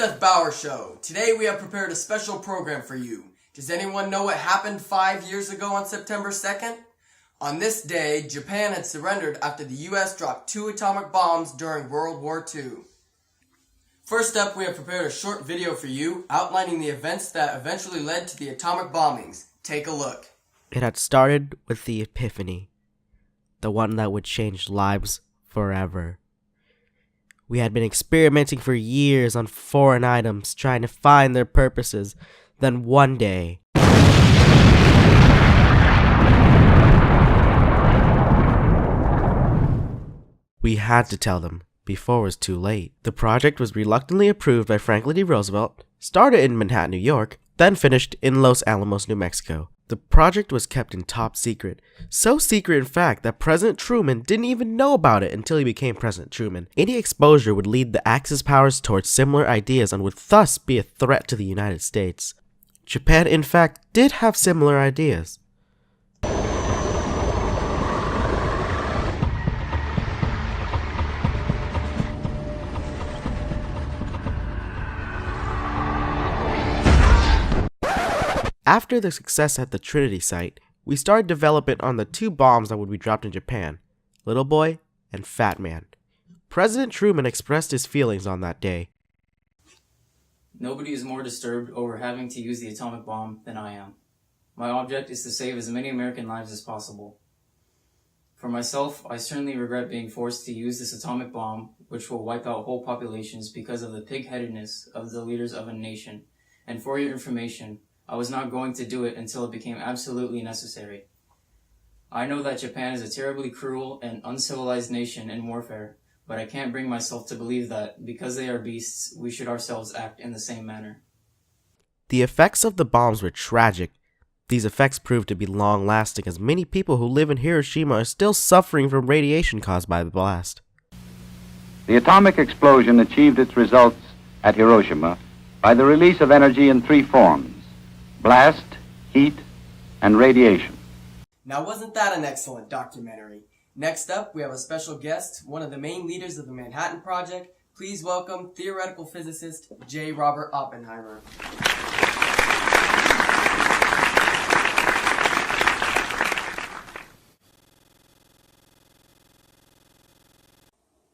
Seth Bauer Show. Today we have prepared a special program for you. Does anyone know what happened 5 years ago on September 2nd? On this day, Japan had surrendered after the U.S. dropped 2 atomic bombs during World War II. First up, we have prepared a short video for you outlining the events that eventually led to the atomic bombings. Take a look. It had started with the Epiphany, the one that would change lives forever. We had been experimenting for years on foreign items, trying to find their purposes. Then one day, we had to tell them before it was too late. The project was reluctantly approved by Franklin D. Roosevelt, started in Manhattan, New York, then finished in Los Alamos, New Mexico. The project was kept in top secret. So secret, in fact, that President Truman didn't even know about it until he became President Truman. Any exposure would lead the Axis powers towards similar ideas and would thus be a threat to the United States. Japan, in fact, did have similar ideas. After the success at the Trinity site, we started development on the 2 bombs that would be dropped in Japan, Little Boy and Fat Man. President Truman expressed his feelings on that day. Nobody is more disturbed over having to use the atomic bomb than I am. My object is to save as many American lives as possible. For myself, I certainly regret being forced to use this atomic bomb, which will wipe out whole populations because of the pig-headedness of the leaders of a nation. And for your information, I was not going to do it until it became absolutely necessary. I know that Japan is a terribly cruel and uncivilized nation in warfare, but I can't bring myself to believe that, because they are beasts, we should ourselves act in the same manner. The effects of the bombs were tragic. These effects proved to be long-lasting, as many people who live in Hiroshima are still suffering from radiation caused by the blast. The atomic explosion achieved its results at Hiroshima by the release of energy in 3 forms: blast, heat, and radiation. Now wasn't that an excellent documentary? Next up, we have a special guest, one of the main leaders of the Manhattan Project. Please welcome theoretical physicist J. Robert Oppenheimer.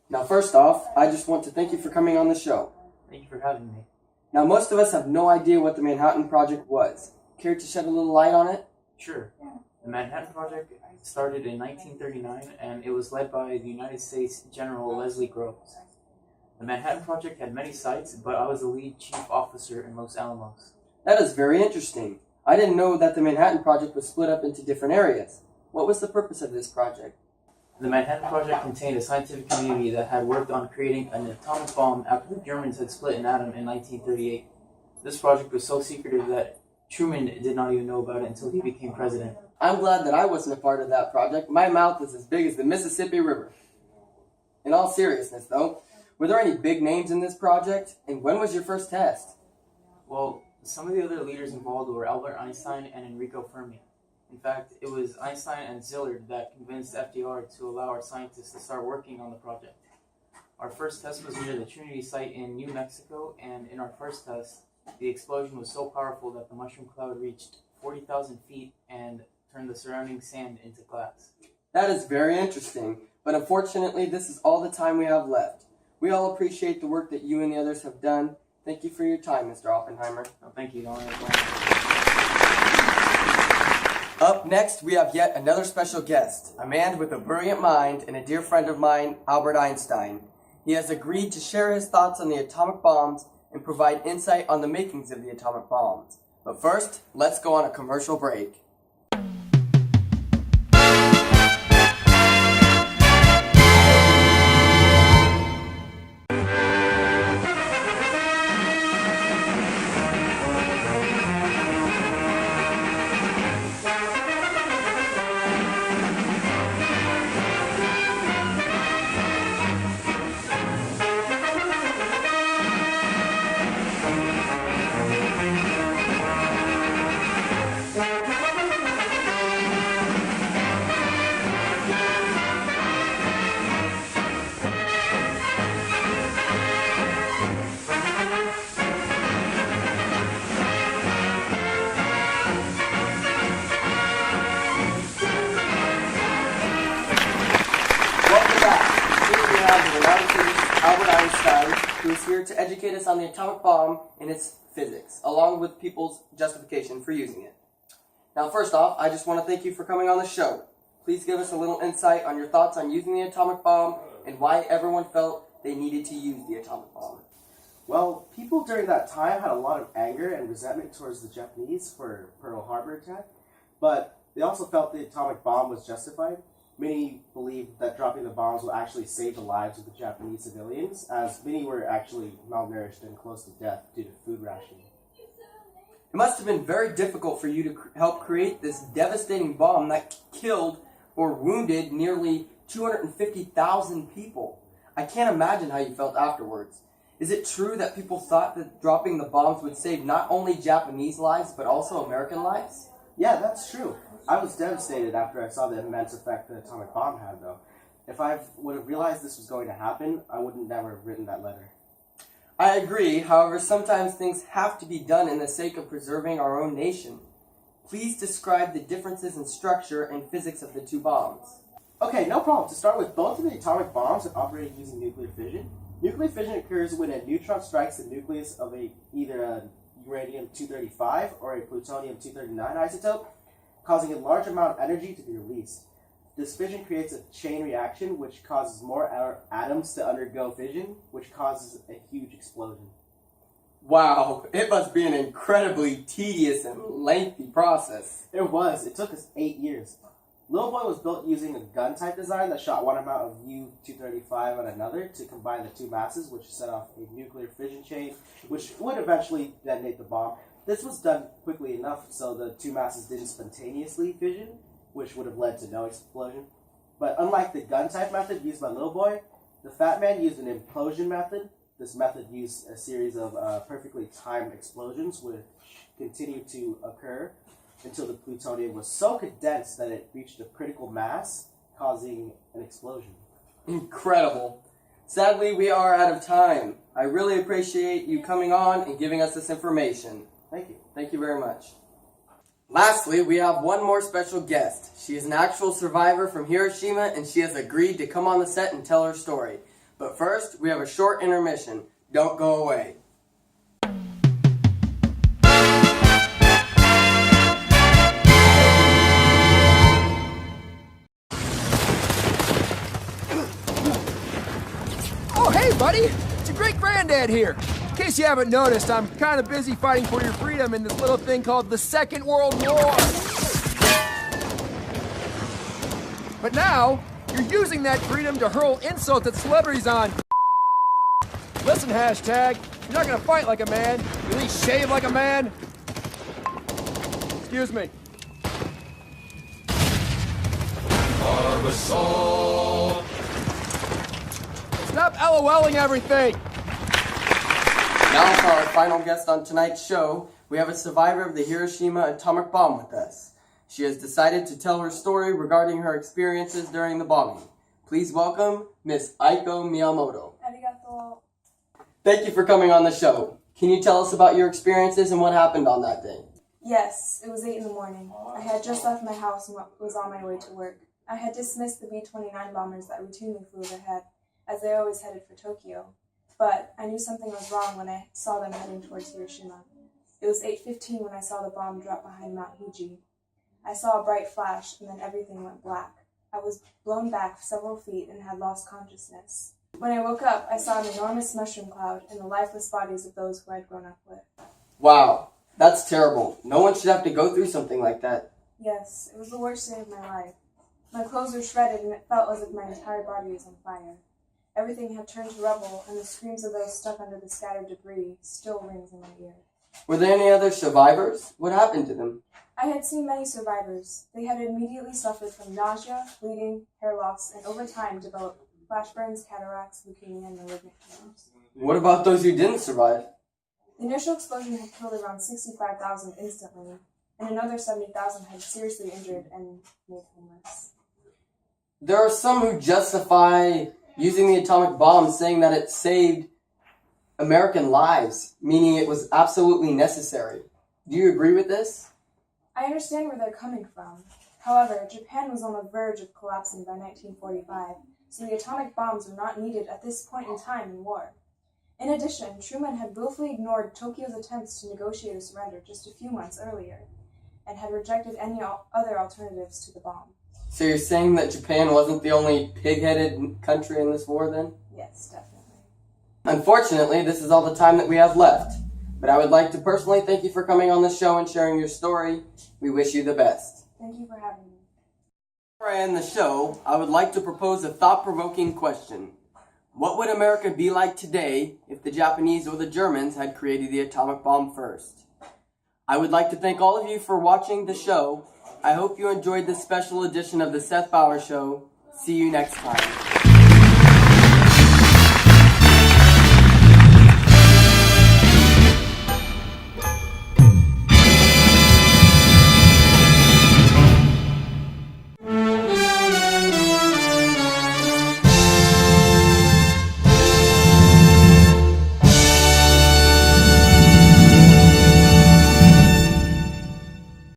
Now first off, I just want to thank you for coming on the show. Thank you for having me. Now most of us have no idea what the Manhattan Project was. Care to shed a little light on it? Sure. The Manhattan Project started in 1939, and it was led by the United States General Leslie Groves. The Manhattan Project had many sites, but I was the lead chief officer in Los Alamos. That is very interesting. I didn't know that the Manhattan Project was split up into different areas. What was the purpose of this project? The Manhattan Project contained a scientific community that had worked on creating an atomic bomb after the Germans had split an atom in 1938. This project was so secretive that Truman did not even know about it until he became president. I'm glad that I wasn't a part of that project. My mouth is as big as the Mississippi River. In all seriousness, though, were there any big names in this project? And when was your first test? Well, some of the other leaders involved were Albert Einstein and Enrico Fermi. In fact, it was Einstein and Szilard that convinced FDR to allow our scientists to start working on the project. Our first test was near the Trinity site in New Mexico, and in our first test, the explosion was so powerful that the mushroom cloud reached 40,000 feet and turned the surrounding sand into glass. That is very interesting, but unfortunately this is all the time we have left. We all appreciate the work that you and the others have done. Thank you for your time, Mr. Oppenheimer. Oh, thank you. Up next, we have yet another special guest, a man with a brilliant mind and a dear friend of mine, Albert Einstein. He has agreed to share his thoughts on the atomic bombs and provide insight on the makings of the atomic bombs. But first, let's go on a commercial break. here to educate us on the atomic bomb and its physics, along with people's justification for using it. Now, first off, I just want to thank you for coming on the show. Please give us a little insight on your thoughts on using the atomic bomb and why everyone felt they needed to use the atomic bomb. Well, people during that time had a lot of anger and resentment towards the Japanese for Pearl Harbor attack, but they also felt the atomic bomb was justified. Many believed that dropping the bombs would actually save the lives of the Japanese civilians, as many were actually malnourished and close to death due to food rationing. It must have been very difficult for you to help create this devastating bomb that killed or wounded nearly 250,000 people. I can't imagine how you felt afterwards. Is it true that people thought that dropping the bombs would save not only Japanese lives, but also American lives? Yeah, that's true. I was devastated after I saw the immense effect the atomic bomb had, though. If I would have realized this was going to happen, I would never have written that letter. I agree, however, sometimes things have to be done in the sake of preserving our own nation. Please describe the differences in structure and physics of the two bombs. Okay, no problem. To start with, both of the atomic bombs are operated using nuclear fission. Nuclear fission occurs when a neutron strikes the nucleus of either a uranium-235 or a plutonium-239 isotope, causing a large amount of energy to be released. This fission creates a chain reaction which causes more atoms to undergo fission, which causes a huge explosion. Wow, it must be an incredibly tedious and lengthy process. It was. It took us 8 years. Little Boy was built using a gun-type design that shot one amount of U-235 on another to combine the two masses, which set off a nuclear fission chain, which would eventually detonate the bomb. This was done quickly enough so the two masses didn't spontaneously fission, which would have led to no explosion. But unlike the gun-type method used by Little Boy, the Fat Man used an implosion method. This method used a series of perfectly timed explosions which continued to occur until the plutonium was so condensed that it reached a critical mass, causing an explosion. Incredible. Sadly, we are out of time. I really appreciate you coming on and giving us this information. Thank you. Thank you very much. Lastly, we have one more special guest. She is an actual survivor from Hiroshima, and she has agreed to come on the set and tell her story. But first, we have a short intermission. Don't go away. Oh, hey, buddy! It's your great-granddad here. In case you haven't noticed, I'm kind of busy fighting for your freedom in this little thing called the Second World War. But now, you're using that freedom to hurl insults at celebrities on. Listen, hashtag, you're not gonna fight like a man. You at least shave like a man. Excuse me. Stop LOLing everything. Now for our final guest on tonight's show, we have a survivor of the Hiroshima atomic bomb with us. She has decided to tell her story regarding her experiences during the bombing. Please welcome Miss Aiko Miyamoto. Arigato. Thank you for coming on the show. Can you tell us about your experiences and what happened on that day? Yes, it was 8 in the morning. I had just left my house and was on my way to work. I had dismissed the B-29 bombers that routinely flew overhead, as they always headed for Tokyo. But I knew something was wrong when I saw them heading towards Hiroshima. It was 8:15 when I saw the bomb drop behind Mount Fuji. I saw a bright flash, and then everything went black. I was blown back several feet and had lost consciousness. When I woke up, I saw an enormous mushroom cloud and the lifeless bodies of those who I'd grown up with. Wow, that's terrible. No one should have to go through something like that. Yes, it was the worst day of my life. My clothes were shredded and it felt as if my entire body was on fire. Everything had turned to rubble, and the screams of those stuck under the scattered debris still rings in my ear. Were there any other survivors? What happened to them? I had seen many survivors. They had immediately suffered from nausea, bleeding, hair loss, and over time developed flash burns, cataracts, leukemia, and malignant tumors. What about those who didn't survive? The initial explosion had killed around 65,000 instantly, and another 70,000 had seriously injured and made homeless. There are some who justify using the atomic bomb saying that it saved American lives, meaning it was absolutely necessary. Do you agree with this? I understand where they're coming from. However, Japan was on the verge of collapsing by 1945, so the atomic bombs were not needed at this point in time in war. In addition, Truman had willfully ignored Tokyo's attempts to negotiate a surrender just a few months earlier, and had rejected any other alternatives to the bomb. So you're saying that Japan wasn't the only pig-headed country in this war, then? Yes, definitely. Unfortunately, this is all the time that we have left. But I would like to personally thank you for coming on the show and sharing your story. We wish you the best. Thank you for having me. Before I end the show, I would like to propose a thought-provoking question. What would America be like today if the Japanese or the Germans had created the atomic bomb first? I would like to thank all of you for watching the show. I hope you enjoyed this special edition of the Seth Bauer Show. See you next time.